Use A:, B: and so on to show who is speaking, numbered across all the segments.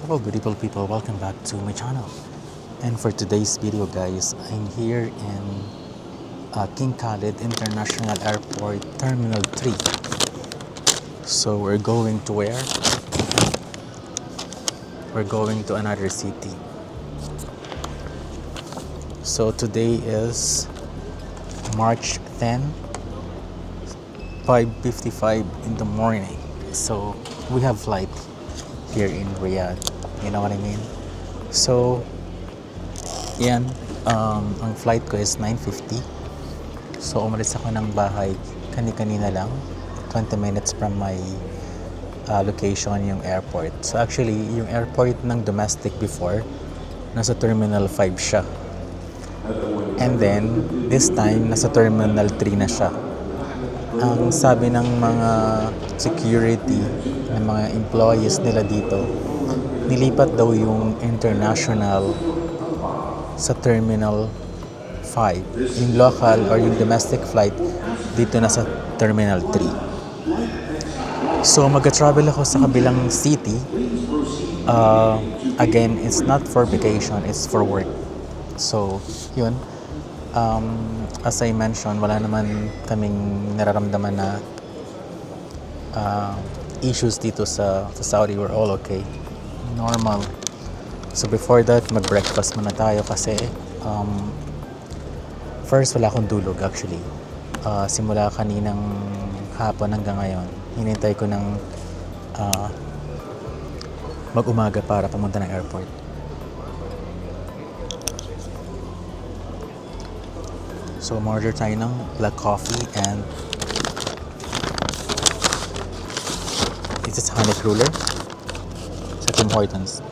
A: Hello beautiful people, welcome back to my channel. And for today's video guys, I'm here in King Khalid International Airport Terminal 3. So we're going to where? We're going to another city. So today is March 10, 5:55 in the morning. So we have flight here in Riyadh. You know what I mean? So, yan. Ang flight ko is 9:50. So, umalis ako ng bahay kani-kanina lang. 20 minutes from my location, yung airport. So, actually, yung airport ng domestic before, nasa Terminal 5 siya. And then, this time, nasa Terminal 3 na siya. Ang sabi ng mga security, ng mga employees nila dito, nilipat daw yung international sa Terminal 5. Yung local or yung domestic flight dito na sa Terminal 3. So mag-travel ako sa kabilang city. Again, it's not for vacation, it's for work. So, yun. As I mentioned, wala naman kaming nararamdaman na issues dito sa Saudi. We're all okay. Normal. So before that, mag-breakfast muna tayo kasi first wala akong tulog actually. Simula kaninang hapon hanggang ngayon, hinintay ko ng mag-umaga para pumunta ng airport. So order tayo ng black coffee and this is honey cruller sa Tim Hortons.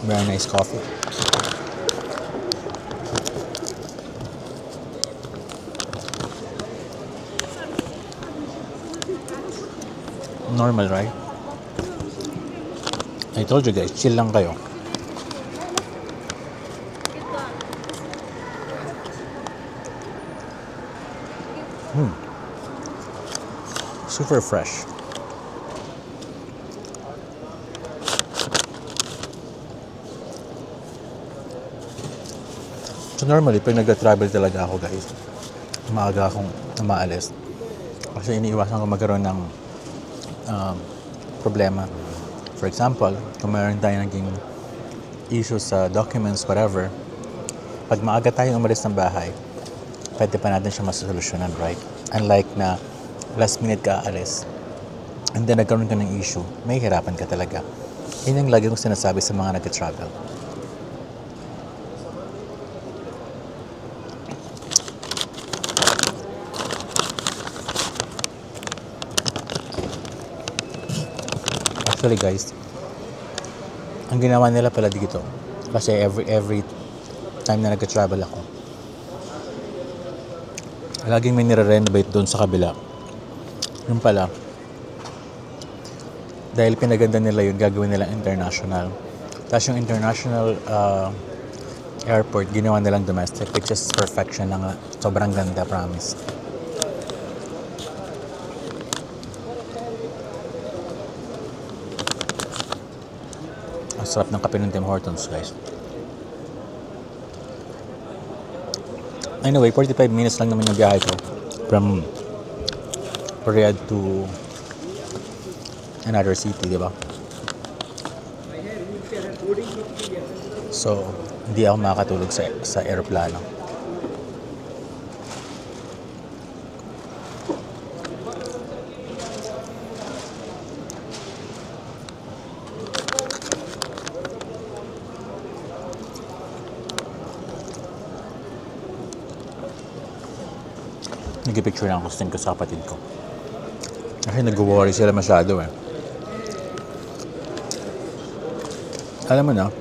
A: Very nice coffee. Normal, right? I told you guys, chill lang kayo. Super fresh. So normally, pag nag-travel talaga ako guys, maaga akong umaalis. Kasi iniiwasan ko magkaroon ng problema. For example, kung mayroon tayo naging issues sa documents, whatever, pag maaga tayong umalis ng bahay, pwede pa natin siya masosolusyonan, right? Unlike na last minute ka aalis, and then nagkaroon ka ng issue, may hirapan ka talaga. Yun yung lagi kong sinasabi sa mga nag-travel. Actually guys, ang ginawa nila pala dito, kasi every time na nag-travel ako, laging may nire-renovate doon sa kabila. Yung pala, dahil pinaganda nila yun, gagawin nila international. Tapos yung international airport, ginawa nilang domestic, which is perfection na nga. Sobrang ganda, promise. Ang sarap ng kape ng Tim Hortons, guys. Anyway, 45 minutes lang naman yung biyahe ko from Riyadh to another city, di ba? So, hindi ako makakatulog sa aeroplano. Nag-picture lang ako sa kapatid ko. Kasi nag-worry sila masyado eh. Alam mo na,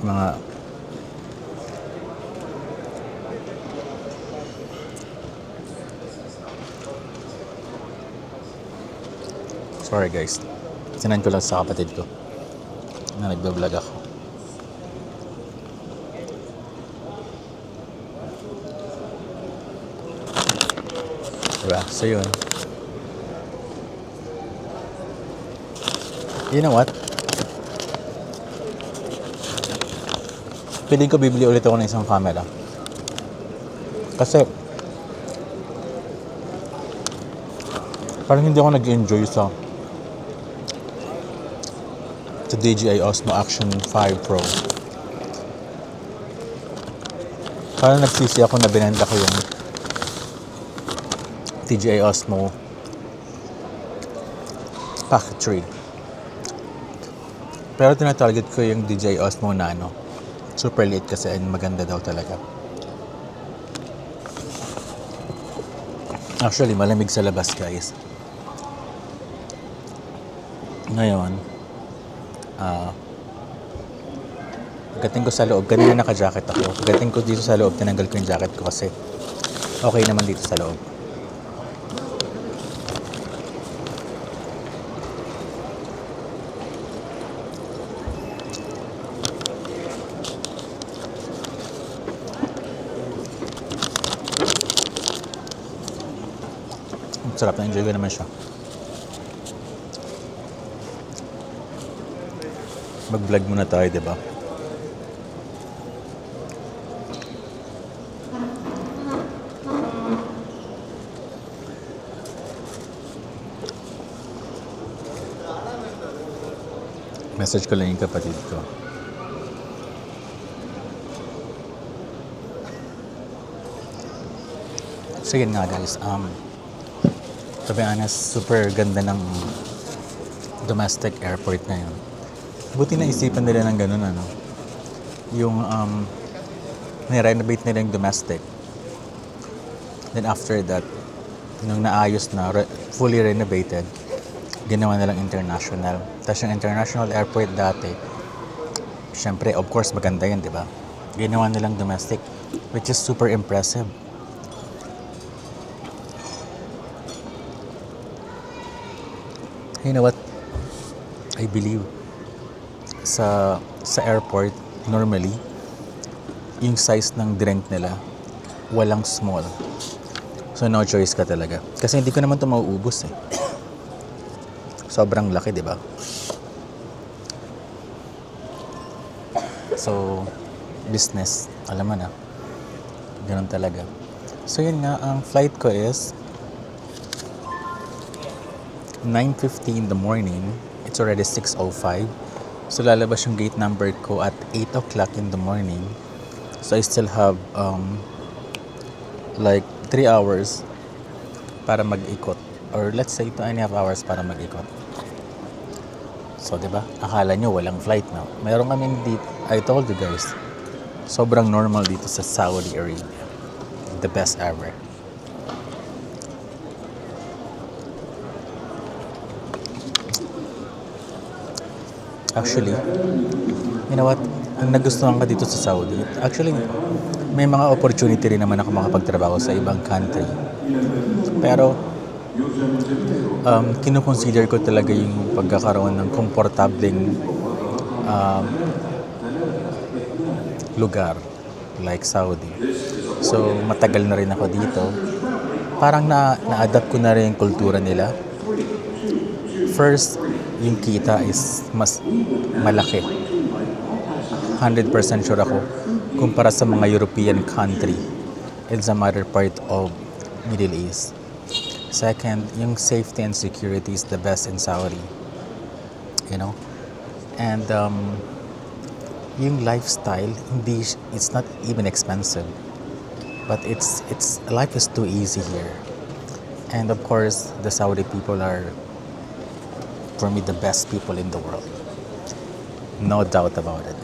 A: mga sorry guys, sinan ko lang sa kapatid ko. na nagbablog ako. Diba? So yun. You know what? Piling ko bibili ulit ako ng isang camera. Kasi parang hindi ako nag-enjoy sa DJI Osmo Action 5 Pro. Parang nagsisi ako na binenta ko yung DJI Osmo Pocket 3. Pero tinatarget ko yung DJI Osmo Nano. Super liit kasi and maganda daw talaga. Actually, malamig sa labas, guys. Ngayon, pagdating ko sa loob, kanina naka-jacket ako. Pagdating ko dito sa loob, tinanggal ko yung jacket ko kasi okay naman dito sa loob. Sarap, na-enjoy ko naman siya. Mag-vlog muna tayo, diba? Message ko lang yung kapatid ko. So yun nga guys, to be honest, super ganda ng domestic airport ngayon. Buti na isipan nila ng ganun, ano? Yung, ni-renovate nila yung domestic. Then after that, nung naayos na, fully renovated, ginawa nilang international. Tapos yung international airport dati, syempre, of course, maganda yun, di ba? Ginawa nilang domestic, which is super impressive. You know what? I believe sa airport, normally, yung size ng drink nila, walang small. So, no choice ka talaga. Kasi hindi ko naman ito mauubos eh. Sobrang laki, di ba? So, business. Alam mo na. Ganun talaga. So, yun nga. Ang flight ko is 9:50 in the morning. It's already 6:05. So, lalabas yung gate number ko at 8 o'clock in the morning. So, I still have like 3 hours para mag-ikot. Or let's say 2.5 hours para mag-ikot. So, di ba? Akala nyo walang flight na. Meron kami dito, I told you guys, sobrang normal dito sa Saudi Arabia. The best ever. Actually, you know what? Ang nagustuhan ka dito sa Saudi, actually, may mga opportunity rin naman ako makapagtrabaho sa ibang country. Pero, kinukonsider ko talaga yung pagkakaroon ng komportableng lugar like Saudi. So, matagal na rin ako dito. Parang na-adapt ko na rin yung kultura nila. First, yung kita is mas malaki. 100% sure ako kumpara sa mga European country and some other part of Middle East. Second, yung safety and security is the best in Saudi. You know? And yung lifestyle, it's not even expensive. But it's life is too easy here. And of course, the Saudi people are, for me, the best people in the world. No doubt about it.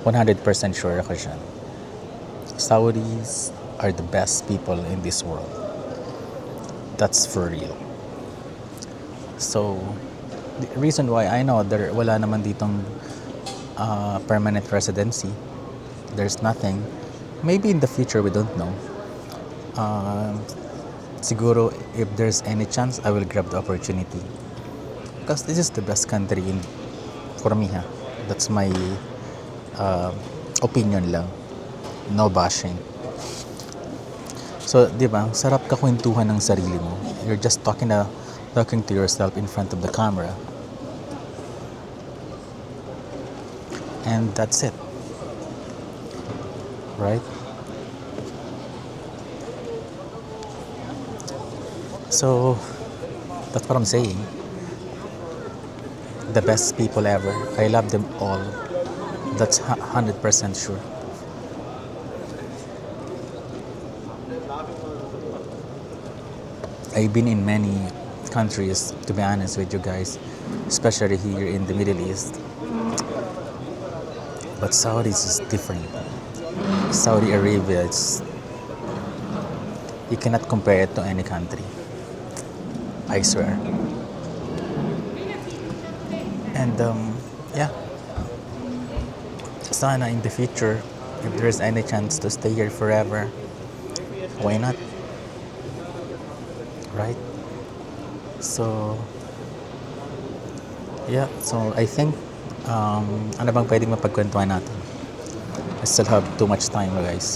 A: 100% sure ako dyan. Saudis are the best people in this world. That's for real. So, the reason why I know wala naman ditong permanent residency, there's nothing. Maybe in the future, we don't know. Siguro, if there's any chance, I will grab the opportunity. Because this is the best country for me, ha? That's my opinion lang. No bashing. So, di ba, sarap ka kwentuhan ng sarili mo. You're just talking to yourself in front of the camera. And that's it. Right? So, that's what I'm saying. The best people ever. I love them all. That's 100% sure. I've been in many countries, to be honest with you guys, especially here in the Middle East. But Saudi is different. Saudi Arabia, you cannot compare it to any country. I swear. And yeah, sana in the future, if there's any chance to stay here forever, why not? Right? So, yeah. So, I think, ano bang pwedeng mapagkwentuhan natin? I still have too much time, guys.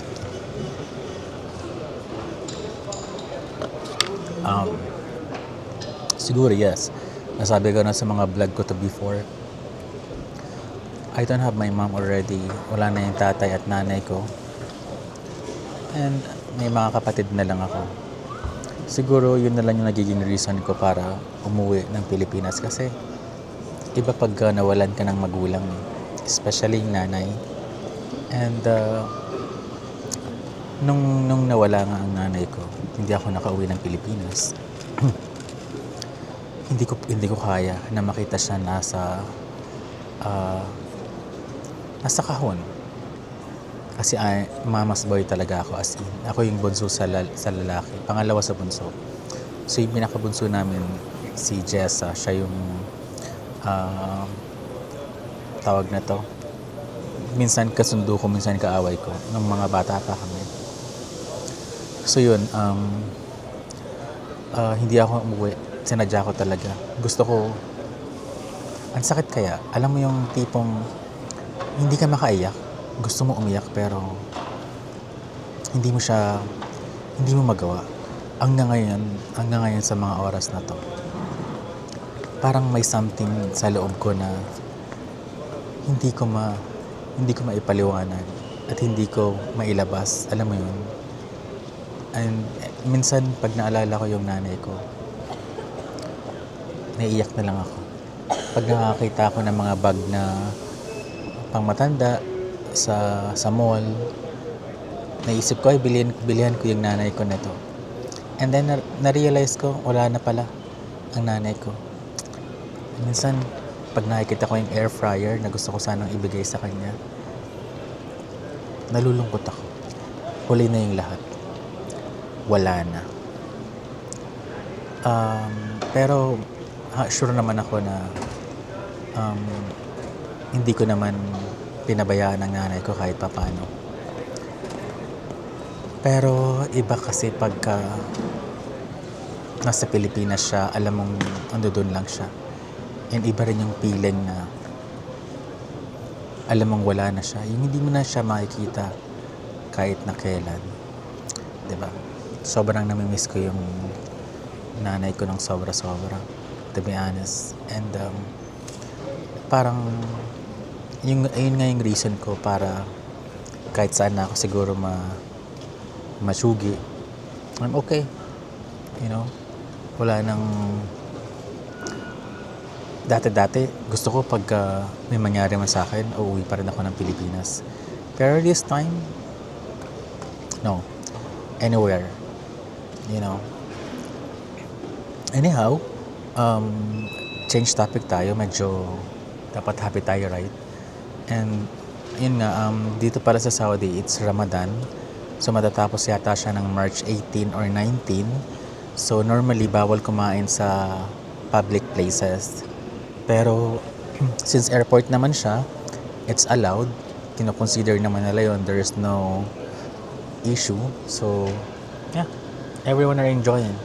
A: Siguro, yes. Nasabi ko na sa mga vlog ko to before. I don't have my mom already. Wala na yung tatay at nanay ko. And may mga kapatid na lang ako. Siguro yun na lang yung nagiging reason ko para umuwi ng Pilipinas kasi iba pag nawalan ka ng magulang, especially yung nanay. And nung nawala nga ang nanay ko, hindi ako nakauwi ng Pilipinas. hindi ko kaya na makita siya nasa kahon. Kasi mama's boy talaga ako, as in. Ako yung bunso sa lalaki. Pangalawa sa bunso. So yung pinakabunso namin, si Jessa, siya yung tawag na to. Minsan kasundo ko, minsan kaaway ko. Nung mga bata pa kami. So yun, hindi ako umuwi. Sinadya ko talaga. Gusto ko, ang sakit kaya. Alam mo yung tipong hindi ka makaiyak. Gusto mo umiyak pero hindi mo magawa. Hanggang ngayon sa mga oras na to, parang may something sa loob ko na hindi ko maipaliwanag at hindi ko mailabas. Alam mo yun? And minsan pag naalala ko yung nanay ko, naiiyak na lang ako. Pag nakakita ako ng mga bag na pangmatanda sa mall, naisip ko ay bilihan ko yung nanay ko nito. And then na-realize ko wala na pala ang nanay ko. Minsan pag nakikita ko yung air fryer na gusto ko sanang ibigay sa kanya, nalulungkot ako. Huli na yung lahat. Wala na. Pero sure naman ako na hindi ko naman pinabayaan ng nanay ko kahit papano. Pero iba kasi pagka nasa Pilipinas siya, alam mong andun lang siya. And iba rin yung feeling na alam mong wala na siya. Yung hindi mo na siya makikita kahit na kailan. Diba? Sobrang namimiss ko yung nanay ko ng sobra-sobra, to be honest. And parang ayun nga yung reason ko para kahit saan na ako siguro masugi, I'm okay. You know, wala nang dati gusto ko pag may mangyari man sa akin, uuwi pa rin ako ng Pilipinas. Pero this time, no. Anywhere. You know. Anyhow, change topic tayo. Medyo dapat happy tayo, right? And yun nga, dito pala sa Saudi, it's Ramadan. So matatapos yata siya ng March 18 or 19. So normally, bawal kumain sa public places. Pero since airport naman siya, it's allowed. Kino-consider naman nila yun. There is no issue. So, yeah. Everyone are enjoying.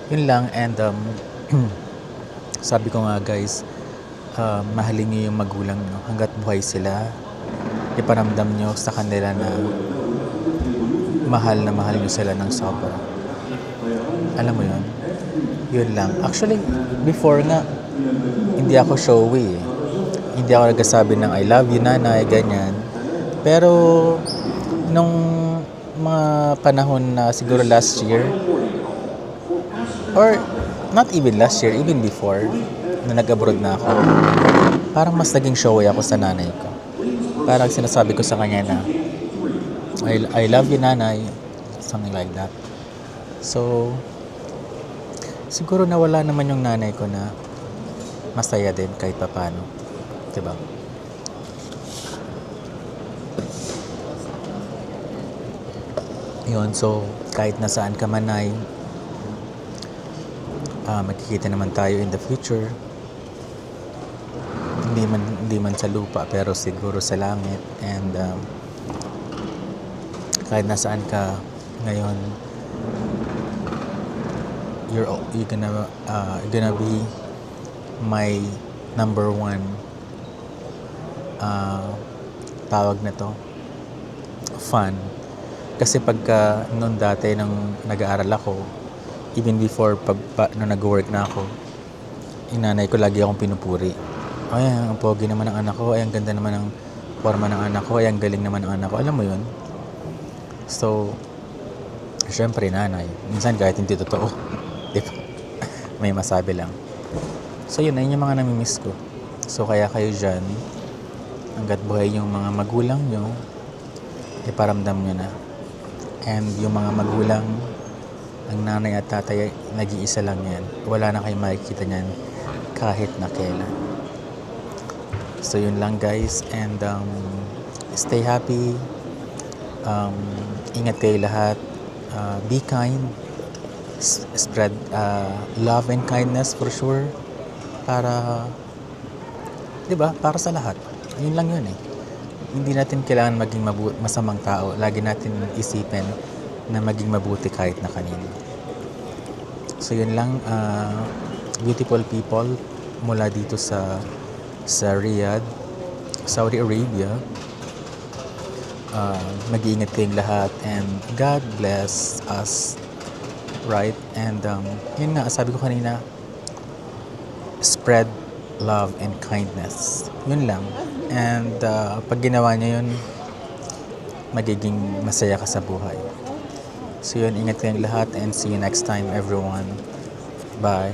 A: Yun lang. And sabi ko nga guys, mahalin niyo yung magulang niyo hanggat buhay sila. Iparamdam niyo sa kanila na mahal na mahal niyo sila ng sobra. Alam mo yun? Yun lang. Actually, before nga, hindi ako showy eh. Hindi ako nagsasabi ng I love you, nanay, ganyan. Pero, nung mga panahon na siguro last year, or not even last year, even before, na nag-abroad na ako, parang mas naging showy ako sa nanay ko. Parang sinasabi ko sa kanya na, I love you, nanay. Something like that. So, siguro nawala naman yung nanay ko na masaya din kahit papano. Diba? Yun, so, kahit nasaan ka man ay, magkikita naman tayo in the future. Hindi man sa lupa, pero siguro sa langit. And, kahit nasaan ka ngayon, you're gonna be my number one tawag na to fan. Kasi pagka noon dati nung nag-aaral ako, even before nung nag-work na ako, inanay ko lagi akong pinupuri. Ay, ang pogi naman ng anak ko, ay ang ganda naman ng forma ng anak ko, ay ang galing naman ng anak ko. Alam mo yun? So, syempre nanay. Minsan kahit hindi totoo. Di ba? May masabi lang. So yun, ayun yung mga namimiss ko. So kaya kayo dyan, hanggat buhay yung mga magulang nyo, iparamdam nyo na. And yung mga magulang, ang nanay at tatay, nag-iisa lang yan. Wala na kayong makikita nyan kahit na kailan. So yun lang guys, and stay happy. Ingat kayo lahat. Be kind. Spread love and kindness for sure. Para, di ba? Para sa lahat. Yun lang yun eh. Hindi natin kailangan maging masamang tao. Lagi natin isipin na maging mabuti kahit na kanino. So yun lang, beautiful people mula dito sa Riyadh, Saudi Arabia. Mag-iingat kayong lahat and God bless us, right? And yun nga, sabi ko kanina, spread love and kindness. Yun lang. And pag ginawa niyo yun, magiging masaya ka sa buhay. So yun, ingat kayong lahat and see you next time everyone. Bye.